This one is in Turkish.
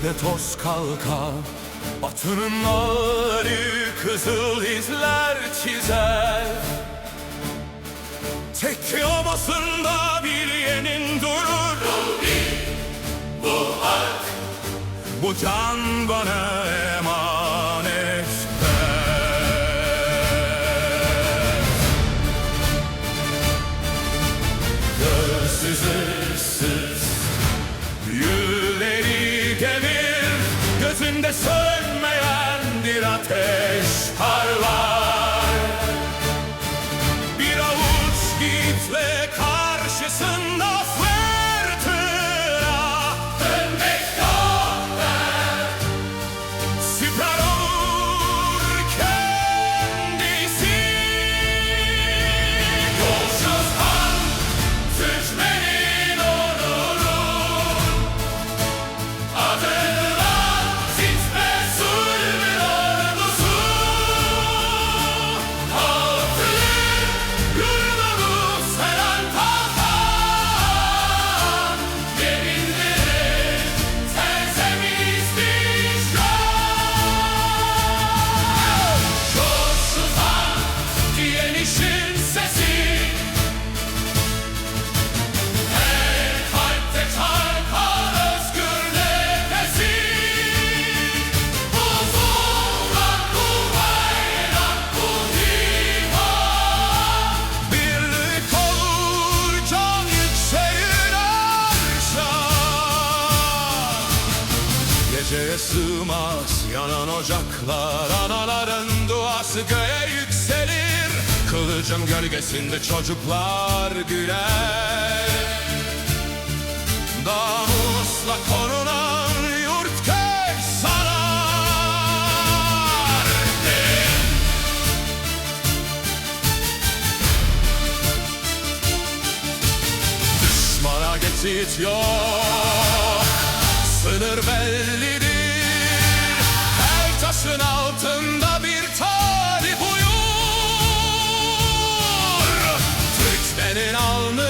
Gölgede toz kalkar, atının ağrı kızıl izler çizer. Tek yamasında bir yenin durur. Bu harp, bu can bana emanet. Gözsüz ıssız büyüleri demir, gözünde sönmeyen bir ateş parlar. Bir avuç yiğitle karşısında fırtına, dönmek yok der. Siper olur kendisi. Yolsuz han, Türkmenin onuru, adıyla titme zulmün ordusu. Halkın gururunu seren kalkan, yeminlerin tertemiz düşman. Yolsuz han, direnişin sesi, her kalpte çarpar özgür nefesi. Huzurla kuvvet bu divan, birlik olur can yükselir arşa. Geceye sığmaz yanan ocaklar, anaların duası göğe yükselir. Kılıcın gölgesinde çocuklar güler. Namusla korunan yurt kök sarar. Düşmana geçit yok, sınır bellidir. Her taşın altında bir talip uyur. Türkmenin alnı